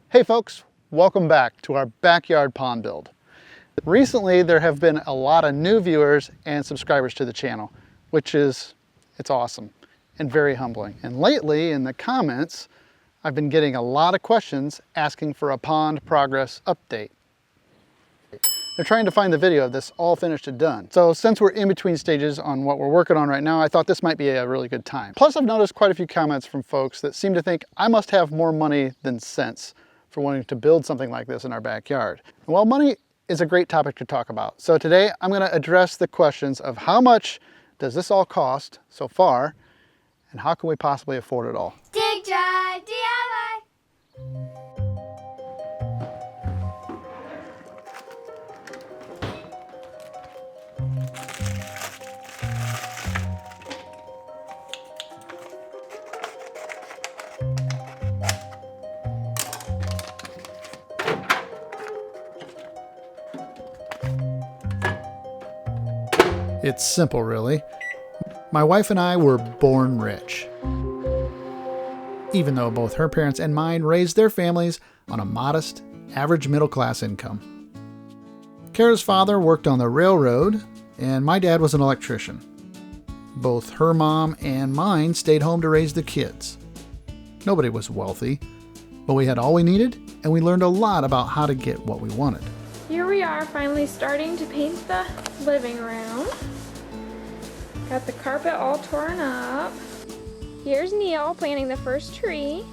Hey folks, welcome back to our backyard pond build. Recently there have been a lot of new viewers and subscribers to the channel, it's awesome and very humbling. And lately in the comments, I've been getting a lot of questions asking for a pond progress update. They're trying to find the video of this all finished and done. So since we're in between stages on what we're working on right now, I thought this might be a really good time. Plus I've noticed quite a few comments from folks that seem to think I must have more money than sense for wanting to build something like this in our backyard. And while money is a great topic to talk about, so today I'm going to address the questions of how much does this all cost so far, and how can we possibly afford it all? Dig Drive DIY! It's simple, really. My wife and I were born rich, even though both her parents and mine raised their families on a modest, average middle-class income. Kara's father worked on the railroad, and my dad was an electrician. Both her mom and mine stayed home to raise the kids. Nobody was wealthy, but we had all we needed, and we learned a lot about how to get what we wanted. Here we are, finally starting to paint the living room. Got the carpet all torn up. Here's Neil planting the first tree.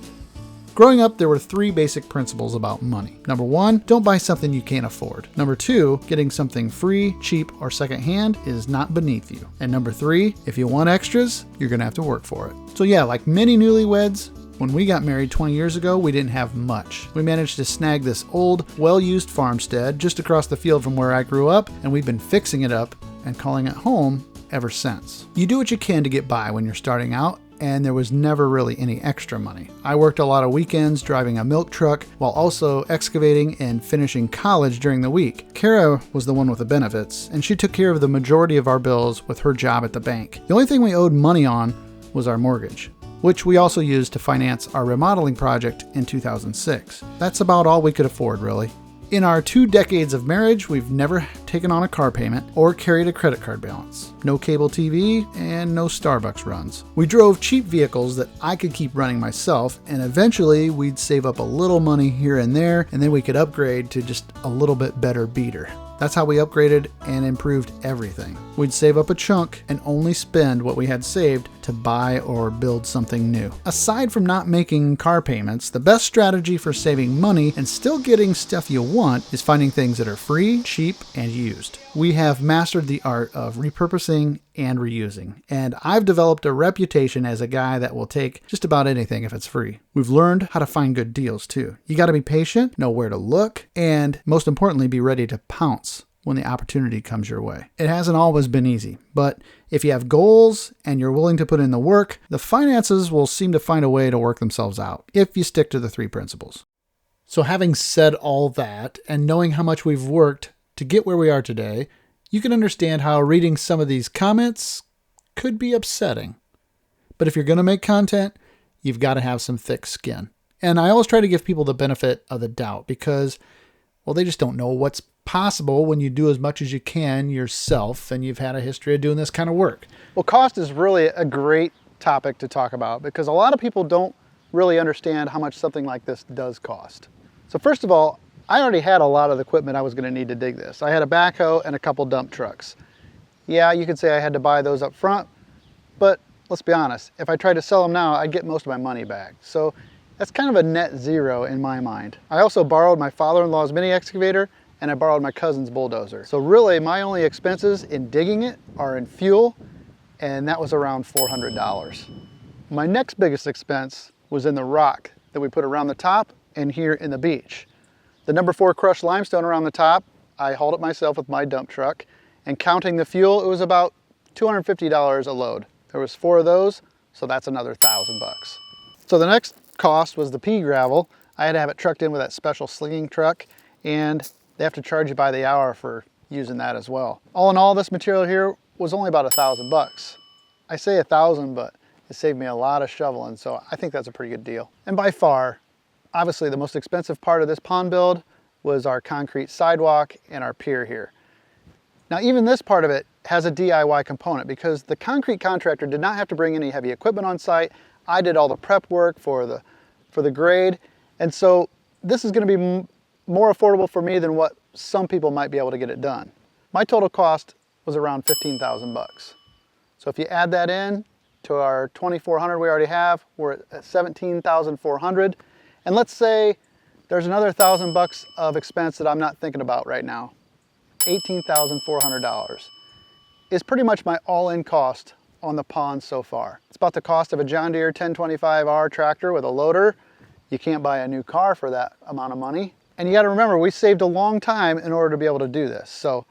Growing up, there were three basic principles about money. Number one, don't buy something you can't afford. Number two, getting something free, cheap, or secondhand is not beneath you. And number three, if you want extras, you're gonna have to work for it. So yeah, like many newlyweds, when we got married 20 years ago, we didn't have much. We managed to snag this old, well-used farmstead just across the field from where I grew up, and we've been fixing it up and calling it home ever since. You do what you can to get by when you're starting out, and there was never really any extra money. I worked a lot of weekends driving a milk truck while also excavating and finishing college during the week. Kara was the one with the benefits, and she took care of the majority of our bills with her job at the bank. The only thing we owed money on was our mortgage, which we also used to finance our remodeling project in 2006. That's about all we could afford, really. In our 2 decades of marriage, we've never taken on a car payment or carried a credit card balance. No cable TV and no Starbucks runs. We drove cheap vehicles that I could keep running myself, and eventually we'd save up a little money here and there, and then we could upgrade to just a little bit better beater. That's how we upgraded and improved everything. We'd save up a chunk and only spend what we had saved to buy or build something new. Aside from not making car payments, the best strategy for saving money and still getting stuff you want is finding things that are free, cheap, and used. We have mastered the art of repurposing and reusing, and I've developed a reputation as a guy that will take just about anything if it's free. We've learned how to find good deals too. You got to be patient, know where to look, and most importantly, be ready to pounce when the opportunity comes your way. It hasn't always been easy, but if you have goals and you're willing to put in the work, the finances will seem to find a way to work themselves out if you stick to the 3 principles. So having said all that and knowing how much we've worked to get where we are today, you can understand how reading some of these comments could be upsetting. But if you're going to make content, you've got to have some thick skin. And I always try to give people the benefit of the doubt because, well, they just don't know what's possible when you do as much as you can yourself and you've had a history of doing this kind of work. Well, cost is really a great topic to talk about because a lot of people don't really understand how much something like this does cost. So first of all, I already had a lot of the equipment I was going to need to dig this. I had a backhoe and a couple dump trucks. Yeah, you could say I had to buy those up front, but let's be honest, if I tried to sell them now, I'd get most of my money back. So that's kind of a net zero in my mind. I also borrowed my father-in-law's mini excavator and I borrowed my cousin's bulldozer. So really my only expenses in digging it are in fuel, and that was around $400. My next biggest expense was in the rock that we put around the top and here in the beach. The number 4 crushed limestone around the top, I hauled it myself with my dump truck, and counting the fuel, it was about $250 a load. There was 4 of those, so that's another $1,000. So the next cost was the pea gravel. I had to have it trucked in with that special slinging truck, and they have to charge you by the hour for using that as well. All in all, this material here was only about $1,000. I say 1,000, but it saved me a lot of shoveling, so I think that's a pretty good deal. And by far, Obviously, the most expensive part of this pond build was our concrete sidewalk and our pier here. Now, even this part of it has a DIY component because the concrete contractor did not have to bring any heavy equipment on site. I did all the prep work for the grade. And so this is going to be more affordable for me than what some people might be able to get it done. My total cost was around 15,000 bucks. So if you add that in to our 2,400 we already have, we're at 17,400. And let's say there's another 1,000 bucks of expense that I'm not thinking about right now. $18,400 is pretty much my all-in cost on the pond so far. It's about the cost of a John Deere 1025R tractor with a loader. You can't buy a new car for that amount of money. And you got to remember, we saved a long time in order to be able to do this. So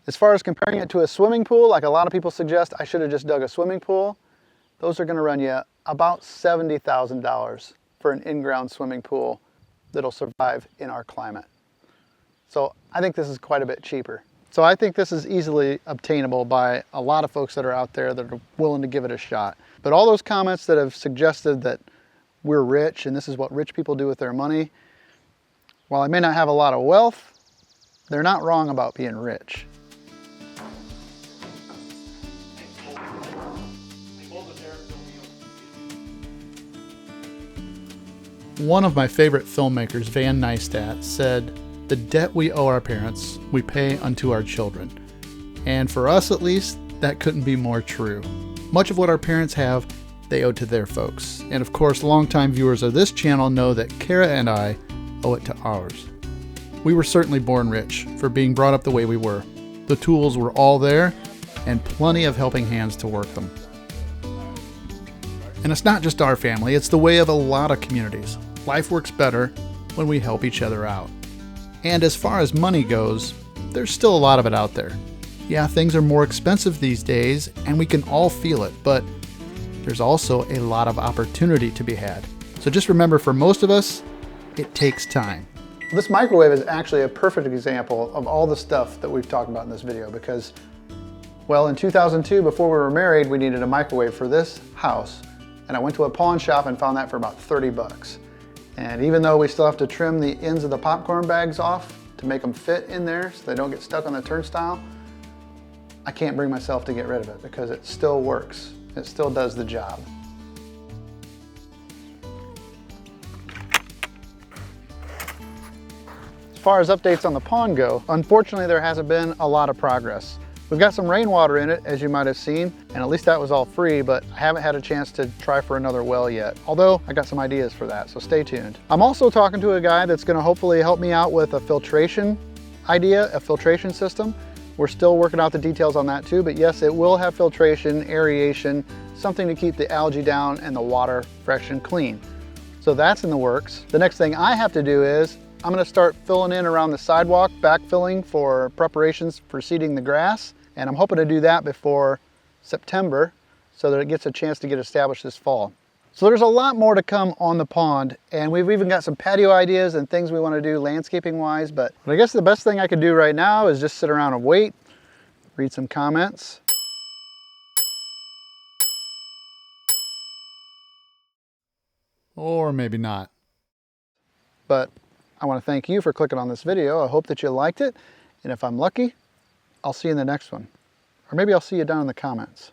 as far as comparing it to a swimming pool, like a lot of people suggest, I should have just dug a swimming pool. Those are going to run you about $70,000 for an in-ground swimming pool that'll survive in our climate. So I think this is quite a bit cheaper. So I think this is easily obtainable by a lot of folks that are out there that are willing to give it a shot. But all those comments that have suggested that we're rich and this is what rich people do with their money, while I may not have a lot of wealth, they're not wrong about being rich. One of my favorite filmmakers, Van Neistat, said, "The debt we owe our parents, we pay unto our children." And for us at least, that couldn't be more true. Much of what our parents have, they owe to their folks. And of course, longtime viewers of this channel know that Kara and I owe it to ours. We were certainly born rich for being brought up the way we were. The tools were all there and plenty of helping hands to work them. And it's not just our family, it's the way of a lot of communities. Life works better when we help each other out. And as far as money goes, there's still a lot of it out there. Yeah, things are more expensive these days and we can all feel it, but there's also a lot of opportunity to be had. So just remember, for most of us, it takes time. This microwave is actually a perfect example of all the stuff that we've talked about in this video because, well, in 2002, before we were married, we needed a microwave for this house. And I went to a pawn shop and found that for about 30 bucks. And even though we still have to trim the ends of the popcorn bags off to make them fit in there so they don't get stuck on the turnstile, I can't bring myself to get rid of it because it still works. It still does the job. As far as updates on the pond go, unfortunately there hasn't been a lot of progress. We've got some rainwater in it, as you might have seen, and at least that was all free, but I haven't had a chance to try for another well yet. Although, I got some ideas for that, so stay tuned. I'm also talking to a guy that's gonna hopefully help me out with a filtration idea, a filtration system. We're still working out the details on that too, but yes, it will have filtration, aeration, something to keep the algae down and the water fresh and clean. So that's in the works. The next thing I have to do is I'm gonna start filling in around the sidewalk, backfilling for preparations for seeding the grass. And I'm hoping to do that before September so that it gets a chance to get established this fall. So there's a lot more to come on the pond, and we've even got some patio ideas and things we wanna do landscaping wise, but I guess the best thing I could do right now is just sit around and wait, read some comments. Or maybe not. But I want to thank you for clicking on this video. I hope that you liked it. And if I'm lucky, I'll see you in the next one. Or maybe I'll see you down in the comments.